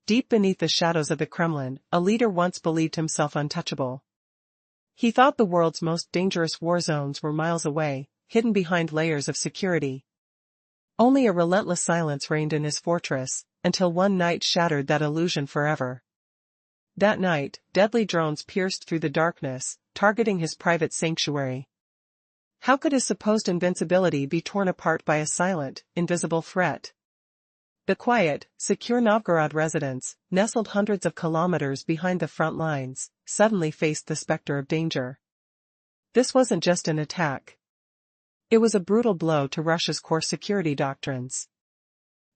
deep beneath the shadows of the Kremlin, a leader once believed himself untouchable. He thought the world's most dangerous war zones were miles away, hidden behind layers of security. Only a relentless silence reigned in his fortress, until one night shattered that illusion forever. That night, deadly drones pierced through the darkness, targeting his private sanctuary. How could his supposed invincibility be torn apart by a silent, invisible threat? The quiet, secure Novgorod residence, nestled hundreds of kilometers behind the front lines, suddenly faced the specter of danger. This wasn't just an attack. It was a brutal blow to Russia's core security doctrines.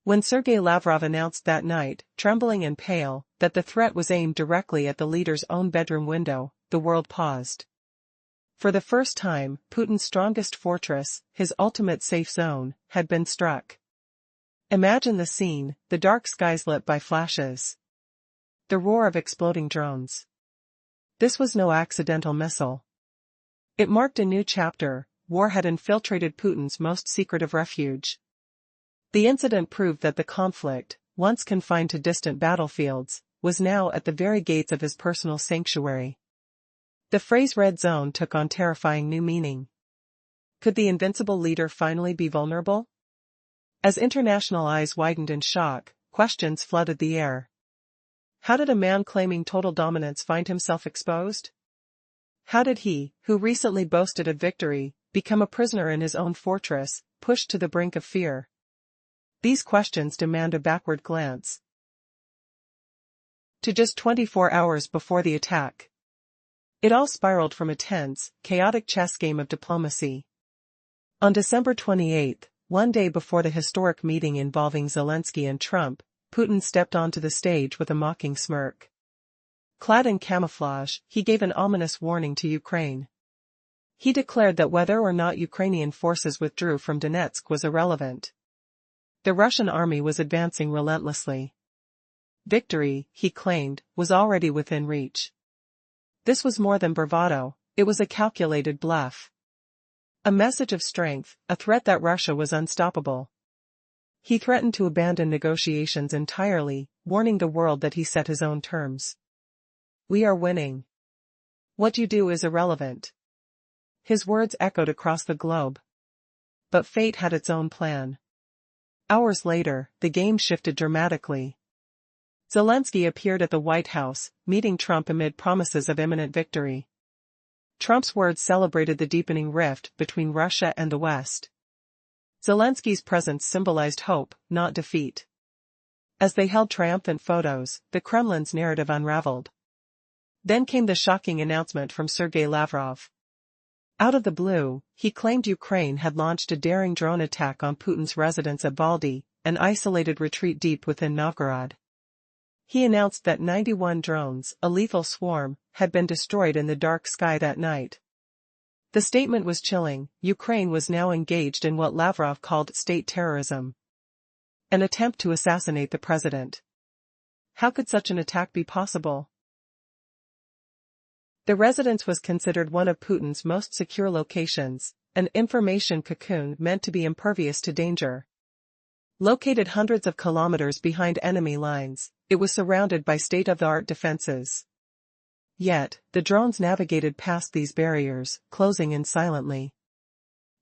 When Sergei Lavrov announced that night, trembling and pale, that the threat was aimed directly at the leader's own bedroom window, the world paused. For the first time, Putin's strongest fortress, his ultimate safe zone, had been struck. Imagine the scene, the dark skies lit by flashes. The roar of exploding drones. This was no accidental missile. It marked a new chapter. War had infiltrated Putin's most secretive refuge. The incident proved that the conflict, once confined to distant battlefields, was now at the very gates of his personal sanctuary. The phrase "red zone" took on terrifying new meaning. Could the invincible leader finally be vulnerable? As international eyes widened in shock, questions flooded the air. How did a man claiming total dominance find himself exposed? How did he, who recently boasted of victory, become a prisoner in his own fortress, pushed to the brink of fear? These questions demand a backward glance. To just 24 hours before the attack. It all spiraled from a tense, chaotic chess game of diplomacy. On December 28, one day before the historic meeting involving Zelensky and Trump, Putin stepped onto the stage with a mocking smirk. Clad in camouflage, he gave an ominous warning to Ukraine. He declared that whether or not Ukrainian forces withdrew from Donetsk was irrelevant. The Russian army was advancing relentlessly. Victory, he claimed, was already within reach. This was more than bravado, it was a calculated bluff. A message of strength, a threat that Russia was unstoppable. He threatened to abandon negotiations entirely, warning the world that he set his own terms. "We are winning. What you do is irrelevant." His words echoed across the globe. But fate had its own plan. Hours later, the game shifted dramatically. Zelensky appeared at the White House, meeting Trump amid promises of imminent victory. Trump's words celebrated the deepening rift between Russia and the West. Zelensky's presence symbolized hope, not defeat. As they held triumphant photos, the Kremlin's narrative unraveled. Then came the shocking announcement from Sergei Lavrov. Out of the blue, he claimed Ukraine had launched a daring drone attack on Putin's residence at Baldy, an isolated retreat deep within Novgorod. He announced that 91 drones, a lethal swarm, had been destroyed in the dark sky that night. The statement was chilling. Ukraine was now engaged in what Lavrov called state terrorism. An attempt to assassinate the president. How could such an attack be possible? The residence was considered one of Putin's most secure locations, an information cocoon meant to be impervious to danger. Located hundreds of kilometers behind enemy lines, it was surrounded by state-of-the-art defenses. Yet, the drones navigated past these barriers, closing in silently.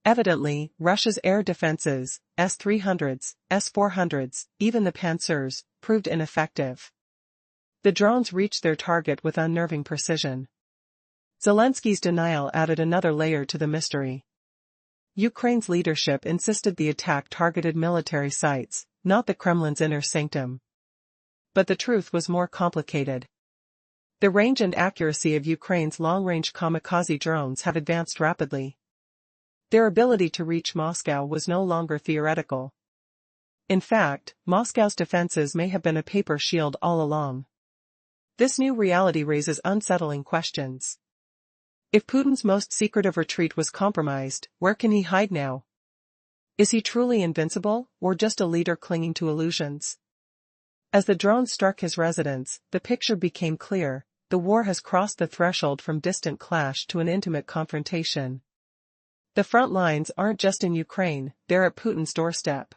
Evidently, Russia's air defenses, S-300s, S-400s, even the Pantsers, proved ineffective. The drones reached their target with unnerving precision. Zelensky's denial added another layer to the mystery. Ukraine's leadership insisted the attack targeted military sites, not the Kremlin's inner sanctum. But the truth was more complicated. The range and accuracy of Ukraine's long-range kamikaze drones have advanced rapidly. Their ability to reach Moscow was no longer theoretical. In fact, Moscow's defenses may have been a paper shield all along. This new reality raises unsettling questions. If Putin's most secretive retreat was compromised, where can he hide now? Is he truly invincible, or just a leader clinging to illusions? As the drones struck his residence, the picture became clear. The war has crossed the threshold from distant clash to an intimate confrontation. The front lines aren't just in Ukraine, they're at Putin's doorstep.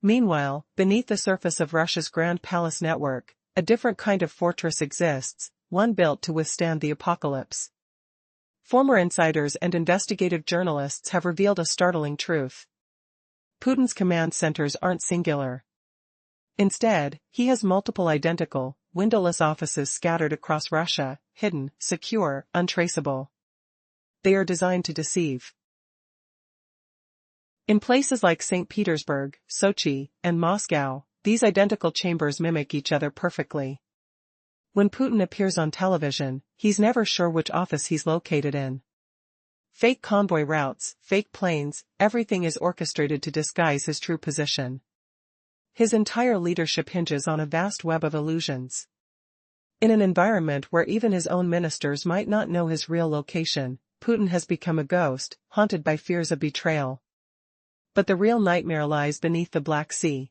Meanwhile, beneath the surface of Russia's Grand Palace network, a different kind of fortress exists, one built to withstand the apocalypse. Former insiders and investigative journalists have revealed a startling truth. Putin's command centers aren't singular. Instead, he has multiple identical, windowless offices scattered across Russia, hidden, secure, untraceable. They are designed to deceive. In places like St. Petersburg, Sochi, and Moscow, these identical chambers mimic each other perfectly. When Putin appears on television, he's never sure which office he's located in. Fake convoy routes, fake planes, everything is orchestrated to disguise his true position. His entire leadership hinges on a vast web of illusions. In an environment where even his own ministers might not know his real location, Putin has become a ghost, haunted by fears of betrayal. But the real nightmare lies beneath the Black Sea.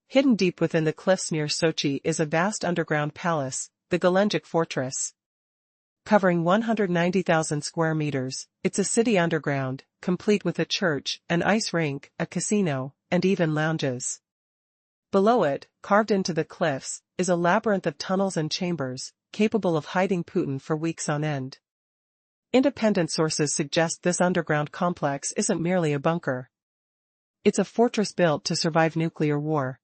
Hidden deep within the cliffs near Sochi is a vast underground palace, the Gelendzhik Fortress. Covering 190,000 square meters, it's a city underground, complete with a church, an ice rink, a casino, and even lounges. Below it, carved into the cliffs, is a labyrinth of tunnels and chambers, capable of hiding Putin for weeks on end. Independent sources suggest this underground complex isn't merely a bunker. It's a fortress built to survive nuclear war.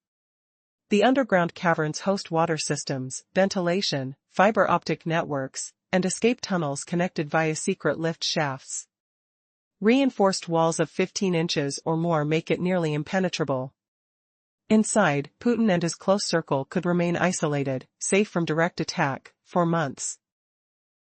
The underground caverns host water systems, ventilation, fiber optic networks, and escape tunnels connected via secret lift shafts. Reinforced walls of 15 inches or more make it nearly impenetrable. Inside, Putin and his close circle could remain isolated, safe from direct attack, for months.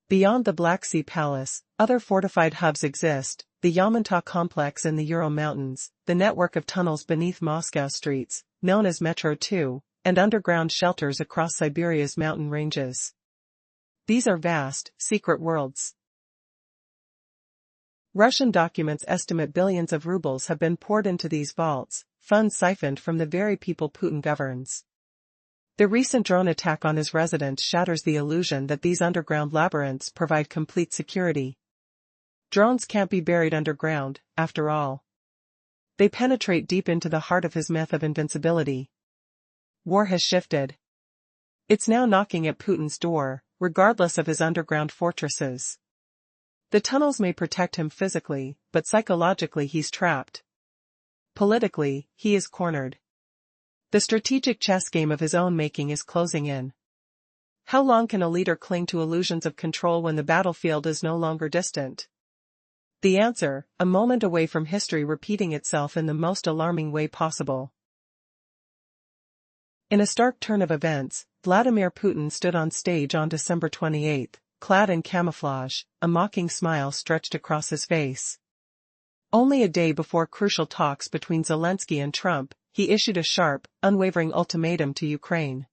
Beyond the Black Sea Palace, other fortified hubs exist, the Yamantau complex in the Ural Mountains, the network of tunnels beneath Moscow streets, known as Metro 2, and underground shelters across Siberia's mountain ranges. These are vast, secret worlds. Russian documents estimate billions of rubles have been poured into these vaults, funds siphoned from the very people Putin governs. The recent drone attack on his residence shatters the illusion that these underground labyrinths provide complete security. Drones can't be buried underground, after all. They penetrate deep into the heart of his myth of invincibility. War has shifted. It's now knocking at Putin's door, regardless of his underground fortresses. The tunnels may protect him physically, but psychologically he's trapped. Politically, he is cornered. The strategic chess game of his own making is closing in. How long can a leader cling to illusions of control when the battlefield is no longer distant? The answer, a moment away from history repeating itself in the most alarming way possible. In a stark turn of events, Vladimir Putin stood on stage on December 28, clad in camouflage, a mocking smile stretched across his face. Only a day before crucial talks between Zelensky and Trump, he issued a sharp, unwavering ultimatum to Ukraine.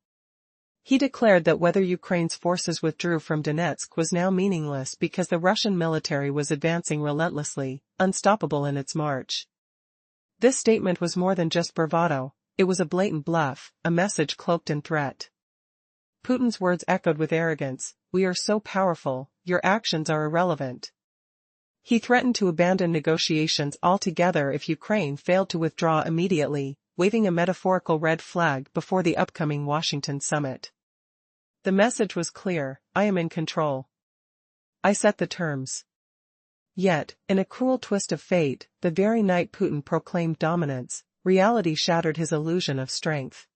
He declared that whether Ukraine's forces withdrew from Donetsk was now meaningless because the Russian military was advancing relentlessly, unstoppable in its march. This statement was more than just bravado, it was a blatant bluff, a message cloaked in threat. Putin's words echoed with arrogance, "We are so powerful, your actions are irrelevant." He threatened to abandon negotiations altogether if Ukraine failed to withdraw immediately, waving a metaphorical red flag before the upcoming Washington summit. The message was clear, I am in control. I set the terms. Yet, in a cruel twist of fate, the very night Putin proclaimed dominance, reality shattered his illusion of strength.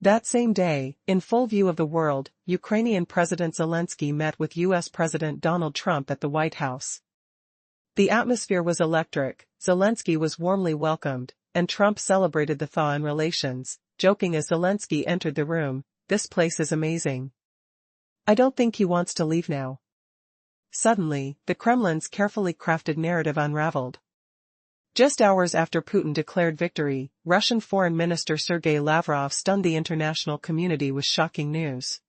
That same day, in full view of the world, Ukrainian President Zelensky met with U.S. President Donald Trump at the White House. The atmosphere was electric, Zelensky was warmly welcomed, and Trump celebrated the thaw in relations, joking as Zelensky entered the room, "This place is amazing. I don't think he wants to leave now." Suddenly, the Kremlin's carefully crafted narrative unraveled. Just hours after Putin declared victory, Russian Foreign Minister Sergei Lavrov stunned the international community with shocking news.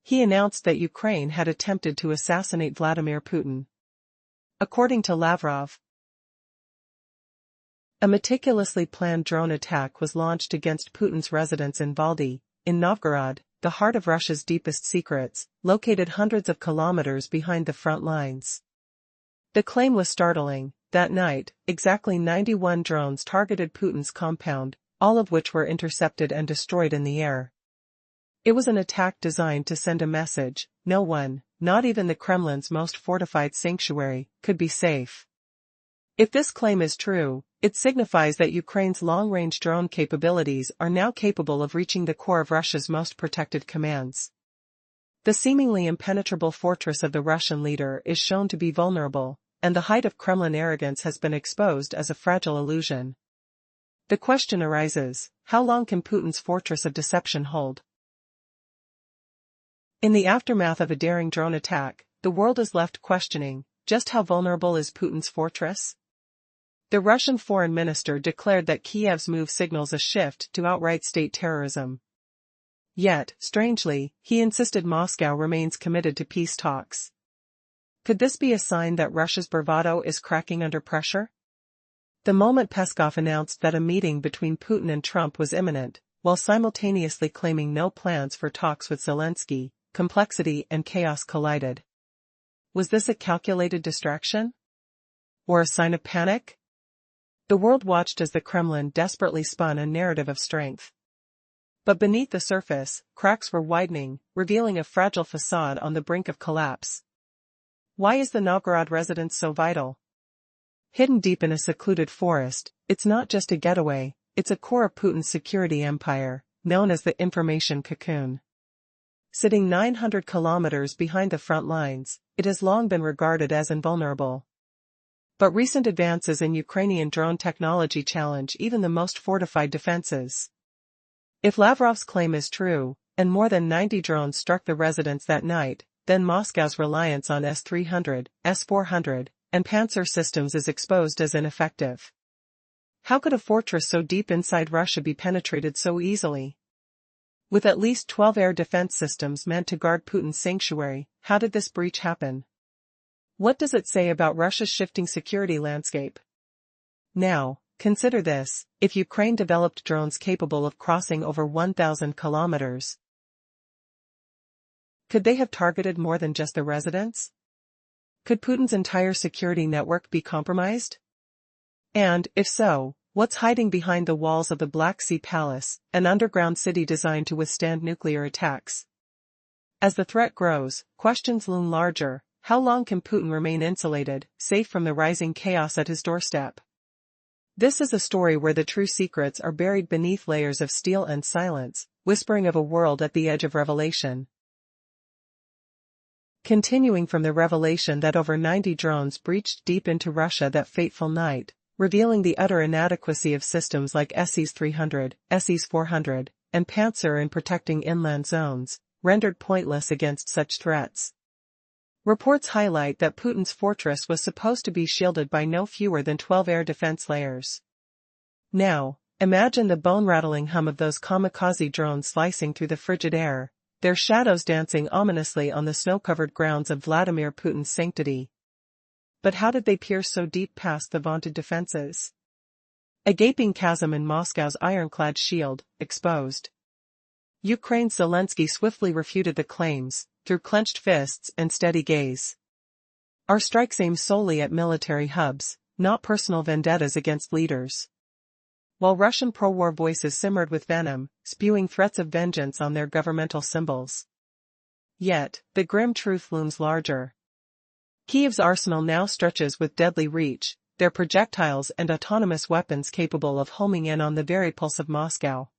He announced that Ukraine had attempted to assassinate Vladimir Putin. According to Lavrov, a meticulously planned drone attack was launched against Putin's residence in Valdy, in Novgorod, the heart of Russia's deepest secrets, located hundreds of kilometers behind the front lines. The claim was startling. That night, exactly 91 drones targeted Putin's compound, all of which were intercepted and destroyed in the air. It was an attack designed to send a message: no one, not even the Kremlin's most fortified sanctuary, could be safe. If this claim is true, it signifies that Ukraine's long-range drone capabilities are now capable of reaching the core of Russia's most protected commands. The seemingly impenetrable fortress of the Russian leader is shown to be vulnerable, and the height of Kremlin arrogance has been exposed as a fragile illusion. The question arises: how long can Putin's fortress of deception hold? In the aftermath of a daring drone attack, the world is left questioning, just how vulnerable is Putin's fortress? The Russian foreign minister declared that Kiev's move signals a shift to outright state terrorism. Yet, strangely, he insisted Moscow remains committed to peace talks. Could this be a sign that Russia's bravado is cracking under pressure? The moment Peskov announced that a meeting between Putin and Trump was imminent, while simultaneously claiming no plans for talks with Zelensky, complexity and chaos collided. Was this a calculated distraction? Or a sign of panic? The world watched as the Kremlin desperately spun a narrative of strength. But beneath the surface, cracks were widening, revealing a fragile facade on the brink of collapse. Why is the Novgorod residence so vital? Hidden deep in a secluded forest, it's not just a getaway, it's a core of Putin's security empire, known as the information cocoon. Sitting 900 kilometers behind the front lines, it has long been regarded as invulnerable. But recent advances in Ukrainian drone technology challenge even the most fortified defenses. If Lavrov's claim is true, and more than 90 drones struck the residence that night, then Moscow's reliance on S-300, S-400, and Panzer systems is exposed as ineffective. How could a fortress so deep inside Russia be penetrated so easily? With at least 12 air defense systems meant to guard Putin's sanctuary, how did this breach happen? What does it say about Russia's shifting security landscape? Now, consider this: if Ukraine developed drones capable of crossing over 1,000 kilometers, could they have targeted more than just the residents? Could Putin's entire security network be compromised? And, if so, what's hiding behind the walls of the Black Sea Palace, an underground city designed to withstand nuclear attacks? As the threat grows, questions loom larger. How long can Putin remain insulated, safe from the rising chaos at his doorstep? This is a story where the true secrets are buried beneath layers of steel and silence, whispering of a world at the edge of revelation. Continuing from the revelation that over 90 drones breached deep into Russia that fateful night, revealing the utter inadequacy of systems like SS-300, SS-400, and Panzer in protecting inland zones, rendered pointless against such threats. Reports highlight that Putin's fortress was supposed to be shielded by no fewer than 12 air defense layers. Now, imagine the bone-rattling hum of those kamikaze drones slicing through the frigid air, their shadows dancing ominously on the snow-covered grounds of Vladimir Putin's sanctity. But how did they pierce so deep past the vaunted defenses? A gaping chasm in Moscow's ironclad shield, exposed. Ukraine's Zelensky swiftly refuted the claims, through clenched fists and steady gaze. Our strikes aim solely at military hubs, not personal vendettas against leaders. While Russian pro-war voices simmered with venom, spewing threats of vengeance on their governmental symbols. Yet, the grim truth looms larger. Kiev's arsenal now stretches with deadly reach, their projectiles and autonomous weapons capable of homing in on the very pulse of Moscow.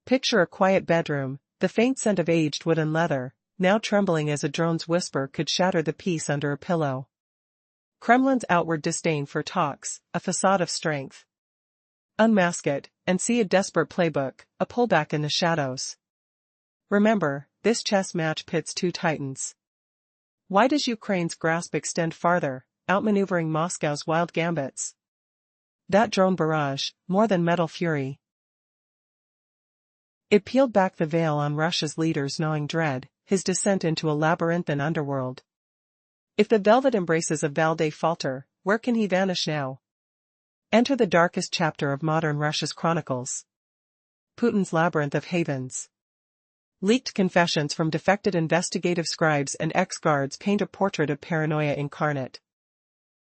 Picture a quiet bedroom, the faint scent of aged wood and leather, now trembling as a drone's whisper could shatter the peace under a pillow. Kremlin's outward disdain for talks, a facade of strength. Unmask it, and see a desperate playbook, a pullback in the shadows. Remember, this chess match pits two titans. Why does Ukraine's grasp extend farther, outmaneuvering Moscow's wild gambits? That drone barrage, more than metal fury. It peeled back the veil on Russia's leader's gnawing dread, his descent into a labyrinthine underworld. If the velvet embraces of Valday falter, where can he vanish now? Enter the darkest chapter of modern Russia's chronicles. Putin's labyrinth of havens. Leaked confessions from defected investigative scribes and ex-guards paint a portrait of paranoia incarnate.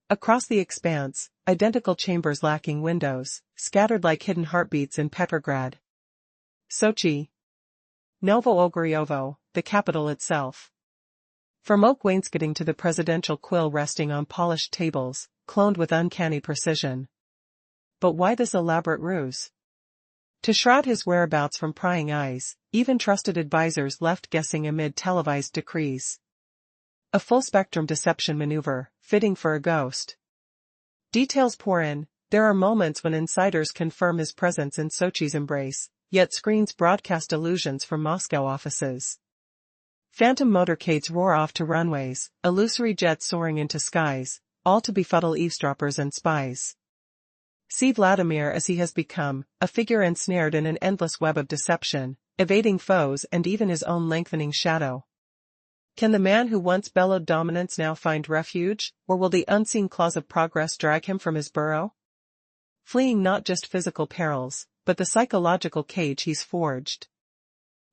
Across the expanse, identical chambers lacking windows, scattered like hidden heartbeats in Petrograd. Sochi. Novo Ogoriovo, the capital itself. From oak wainscoting to the presidential quill resting on polished tables, cloned with uncanny precision. But why this elaborate ruse? To shroud his whereabouts from prying eyes, even trusted advisors left guessing amid televised decrees. A full-spectrum deception maneuver, fitting for a ghost. Details pour in. There are moments when insiders confirm his presence in Sochi's embrace, yet screens broadcast illusions from Moscow offices. Phantom motorcades roar off to runways, illusory jets soaring into skies, all to befuddle eavesdroppers and spies. See Vladimir as he has become, a figure ensnared in an endless web of deception, evading foes and even his own lengthening shadow. Can the man who once bellowed dominance now find refuge, or will the unseen claws of progress drag him from his burrow? Fleeing not just physical perils, but the psychological cage he's forged.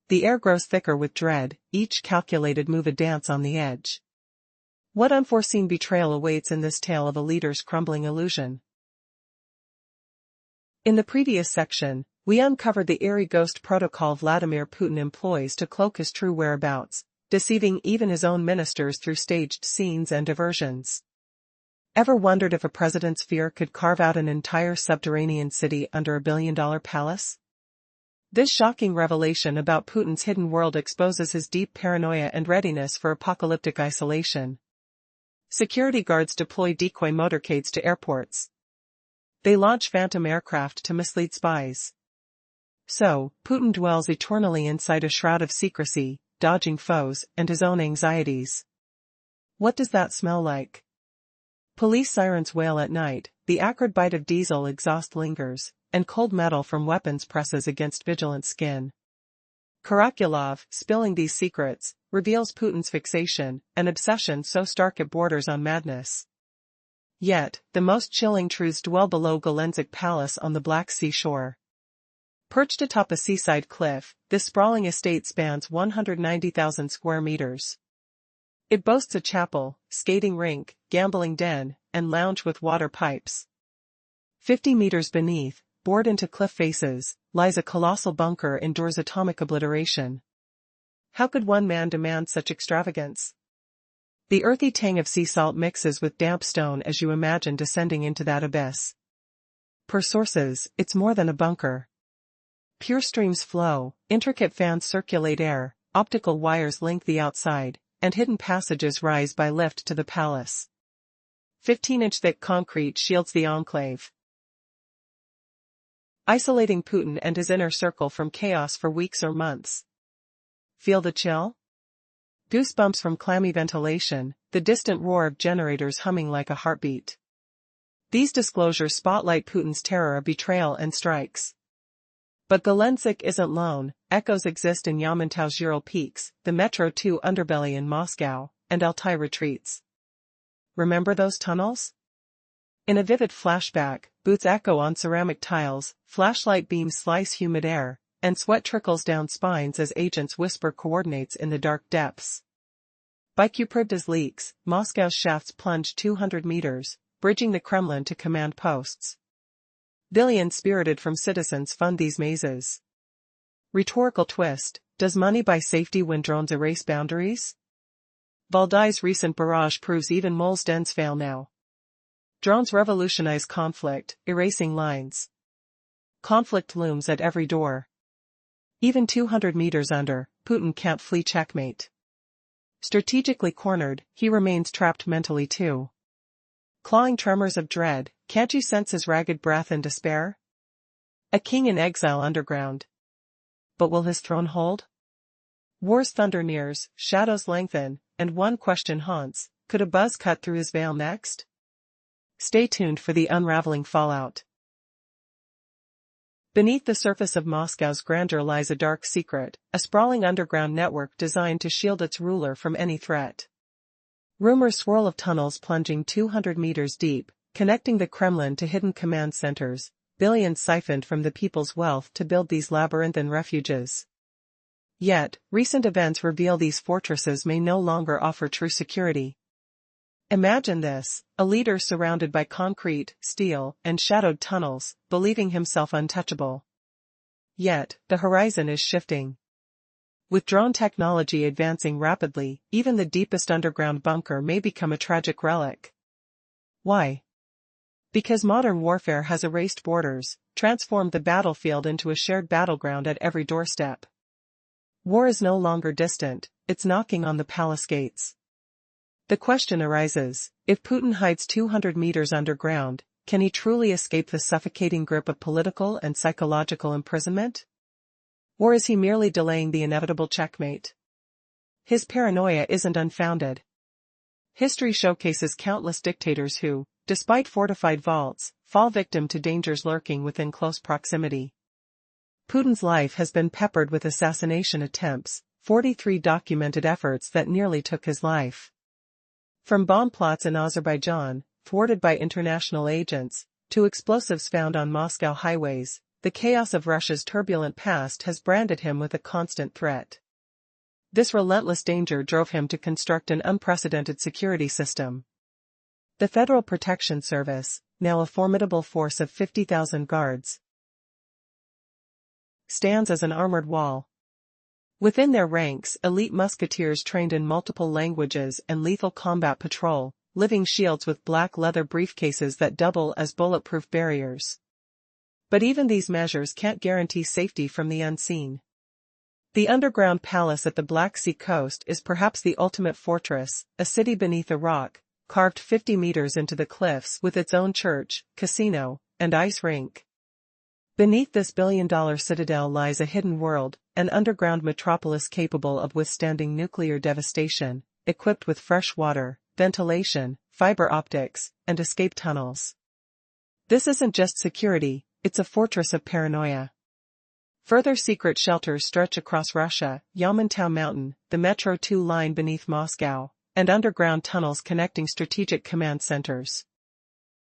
The air grows thicker with dread, each calculated move a dance on the edge. What unforeseen betrayal awaits in this tale of a leader's crumbling illusion? In the previous section, we uncovered the eerie ghost protocol Vladimir Putin employs to cloak his true whereabouts, deceiving even his own ministers through staged scenes and diversions. Ever wondered if a president's fear could carve out an entire subterranean city under $1 billion palace? This shocking revelation about Putin's hidden world exposes his deep paranoia and readiness for apocalyptic isolation. Security guards deploy decoy motorcades to airports. They launch phantom aircraft to mislead spies. So, Putin dwells eternally inside a shroud of secrecy, dodging foes and his own anxieties. What does that smell like? Police sirens wail at night, the acrid bite of diesel exhaust lingers, and cold metal from weapons presses against vigilant skin. Karakulov, spilling these secrets, reveals Putin's fixation, an obsession so stark it borders on madness. Yet, the most chilling truths dwell below Golenzik Palace on the Black Sea shore. Perched atop a seaside cliff, this sprawling estate spans 190,000 square meters. It boasts a chapel, skating rink, gambling den, and lounge with water pipes. 50 meters beneath, bored into cliff faces, lies a colossal bunker endures atomic obliteration. How could one man demand such extravagance? The earthy tang of sea salt mixes with damp stone as you imagine descending into that abyss. Per sources, it's more than a bunker. Pure streams flow, intricate fans circulate air, optical wires link the outside, and hidden passages rise by lift to the palace. 15-inch thick concrete shields the enclave, isolating Putin and his inner circle from chaos for weeks or months. Feel the chill? Goosebumps from clammy ventilation, the distant roar of generators humming like a heartbeat. These disclosures spotlight Putin's terror of betrayal and strikes. But Golenzik isn't lone, echoes exist in Yamantau's Ural peaks, the Metro 2 underbelly in Moscow, and Altai retreats. Remember those tunnels? In a vivid flashback, boots echo on ceramic tiles, flashlight beams slice humid air, and sweat trickles down spines as agents whisper coordinates in the dark depths. By Kuprivda's leaks, Moscow's shafts plunge 200 meters, bridging the Kremlin to command posts. Billions spirited from citizens fund these mazes. Rhetorical twist, does money buy safety when drones erase boundaries? Valdai's recent barrage proves even moles' dens fail now. Drones revolutionize conflict, erasing lines. Conflict looms at every door. Even 200 meters under, Putin can't flee checkmate. Strategically cornered, he remains trapped mentally too. Clawing tremors of dread, can't you sense his ragged breath and despair? A king in exile underground. But will his throne hold? War's thunder nears, shadows lengthen, and one question haunts, could a buzz cut through his veil next? Stay tuned for the unraveling fallout. Beneath the surface of Moscow's grandeur lies a dark secret, a sprawling underground network designed to shield its ruler from any threat. Rumors swirl of tunnels plunging 200 meters deep, connecting the Kremlin to hidden command centers, billions siphoned from the people's wealth to build these labyrinthine refuges. Yet, recent events reveal these fortresses may no longer offer true security. Imagine this, a leader surrounded by concrete, steel, and shadowed tunnels, believing himself untouchable. Yet, the horizon is shifting. With drone technology advancing rapidly, even the deepest underground bunker may become a tragic relic. Why? Because modern warfare has erased borders, transformed the battlefield into a shared battleground at every doorstep. War is no longer distant, it's knocking on the palace gates. The question arises, if Putin hides 200 meters underground, can he truly escape the suffocating grip of political and psychological imprisonment? Or is he merely delaying the inevitable checkmate? His paranoia isn't unfounded. History showcases countless dictators who, despite fortified vaults, fall victim to dangers lurking within close proximity. Putin's life has been peppered with assassination attempts, 43 documented efforts that nearly took his life. From bomb plots in Azerbaijan, thwarted by international agents, to explosives found on Moscow highways, the chaos of Russia's turbulent past has branded him with a constant threat. This relentless danger drove him to construct an unprecedented security system. The Federal Protection Service, now a formidable force of 50,000 guards, stands as an armored wall. Within their ranks, elite musketeers trained in multiple languages and lethal combat patrol, living shields with black leather briefcases that double as bulletproof barriers. But even these measures can't guarantee safety from the unseen. The underground palace at the Black Sea coast is perhaps the ultimate fortress, a city beneath a rock, carved 50 meters into the cliffs with its own church, casino, and ice rink. Beneath this billion-dollar citadel lies a hidden world, an underground metropolis capable of withstanding nuclear devastation, equipped with fresh water, ventilation, fiber optics, and escape tunnels. This isn't just security, it's a fortress of paranoia. Further secret shelters stretch across Russia, Yamantau Mountain, the Metro 2 line beneath Moscow, and underground tunnels connecting strategic command centers.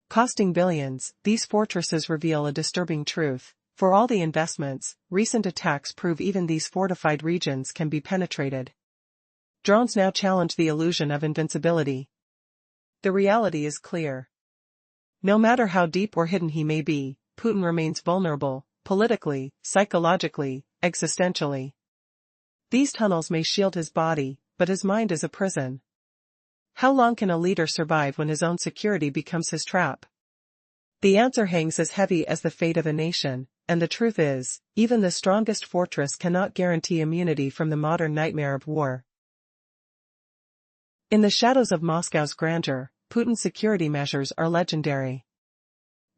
Costing billions, these fortresses reveal a disturbing truth. For all the investments, recent attacks prove even these fortified regions can be penetrated. Drones now challenge the illusion of invincibility. The reality is clear. No matter how deep or hidden he may be, Putin remains vulnerable, politically, psychologically, existentially. These tunnels may shield his body, but his mind is a prison. How long can a leader survive when his own security becomes his trap? The answer hangs as heavy as the fate of a nation, and the truth is, even the strongest fortress cannot guarantee immunity from the modern nightmare of war. In the shadows of Moscow's grandeur, Putin's security measures are legendary.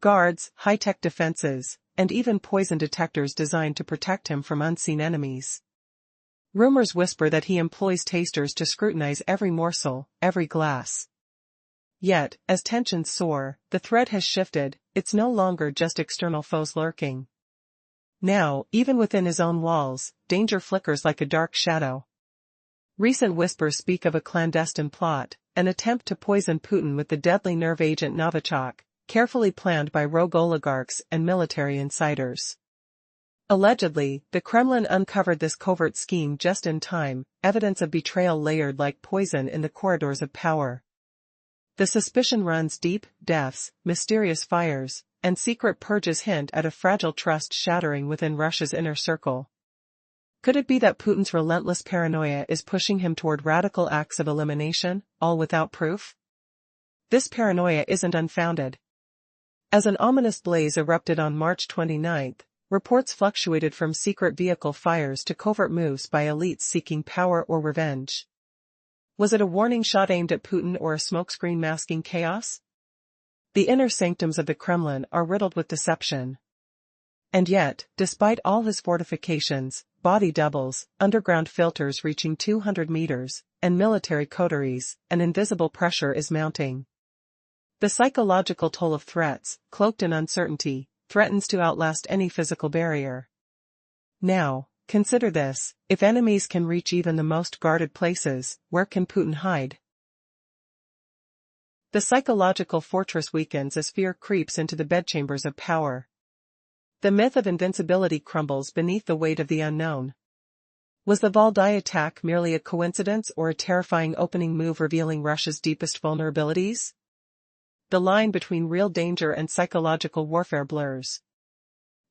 Guards, high-tech defenses, and even poison detectors designed to protect him from unseen enemies. Rumors whisper that he employs tasters to scrutinize every morsel, every glass. Yet, as tensions soar, the threat has shifted, it's no longer just external foes lurking. Now, even within his own walls, danger flickers like a dark shadow. Recent whispers speak of a clandestine plot, an attempt to poison Putin with the deadly nerve agent Novichok, carefully planned by rogue oligarchs and military insiders. Allegedly, the Kremlin uncovered this covert scheme just in time, evidence of betrayal layered like poison in the corridors of power. The suspicion runs deep: deaths, mysterious fires, and secret purges hint at a fragile trust shattering within Russia's inner circle. Could it be that Putin's relentless paranoia is pushing him toward radical acts of elimination, all without proof? This paranoia isn't unfounded. As an ominous blaze erupted on March 29, reports fluctuated from secret vehicle fires to covert moves by elites seeking power or revenge. Was it a warning shot aimed at Putin or a smokescreen masking chaos? The inner sanctums of the Kremlin are riddled with deception. And yet, despite all his fortifications, body doubles, underground filters reaching 200 meters, and military coteries, an invisible pressure is mounting. The psychological toll of threats, cloaked in uncertainty, threatens to outlast any physical barrier. Now, consider this: if enemies can reach even the most guarded places, where can Putin hide? The psychological fortress weakens as fear creeps into the bedchambers of power. The myth of invincibility crumbles beneath the weight of the unknown. Was the Valdai attack merely a coincidence or a terrifying opening move revealing Russia's deepest vulnerabilities? The line between real danger and psychological warfare blurs.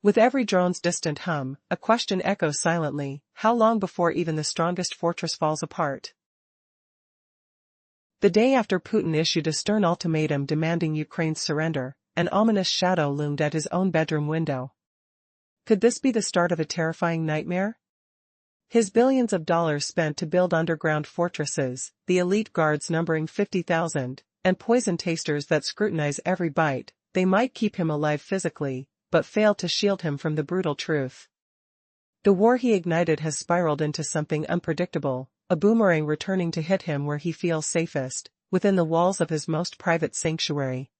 With every drone's distant hum, a question echoes silently: how long before even the strongest fortress falls apart? The day after Putin issued a stern ultimatum demanding Ukraine's surrender, an ominous shadow loomed at his own bedroom window. Could this be the start of a terrifying nightmare? His billions of dollars spent to build underground fortresses, the elite guards numbering 50,000, and poison tasters that scrutinize every bite, they might keep him alive physically, but fail to shield him from the brutal truth. The war he ignited has spiraled into something unpredictable, a boomerang returning to hit him where he feels safest, within the walls of his most private sanctuary.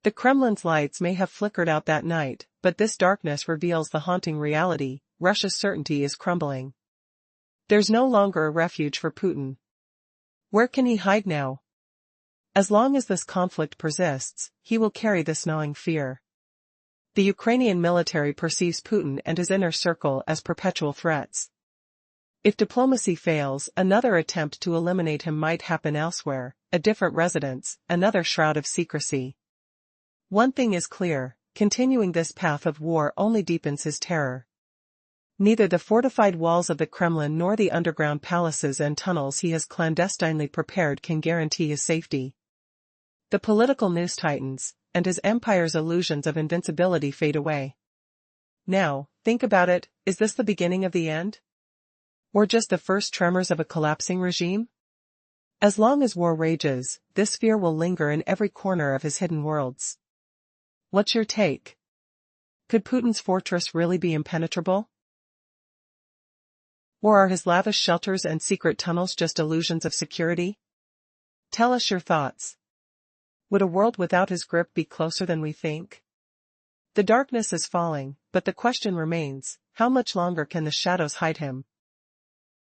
The Kremlin's lights may have flickered out that night, but this darkness reveals the haunting reality: Russia's certainty is crumbling. There's no longer a refuge for Putin. Where can he hide now? As long as this conflict persists, he will carry this gnawing fear. The Ukrainian military perceives Putin and his inner circle as perpetual threats. If diplomacy fails, another attempt to eliminate him might happen elsewhere, a different residence, another shroud of secrecy. One thing is clear: continuing this path of war only deepens his terror. Neither the fortified walls of the Kremlin nor the underground palaces and tunnels he has clandestinely prepared can guarantee his safety. The political noose tightens, and his empire's illusions of invincibility fade away. Now, think about it: is this the beginning of the end? Or just the first tremors of a collapsing regime? As long as war rages, this fear will linger in every corner of his hidden worlds. What's your take? Could Putin's fortress really be impenetrable? Or are his lavish shelters and secret tunnels just illusions of security? Tell us your thoughts. Would a world without his grip be closer than we think? The darkness is falling, but the question remains: how much longer can the shadows hide him?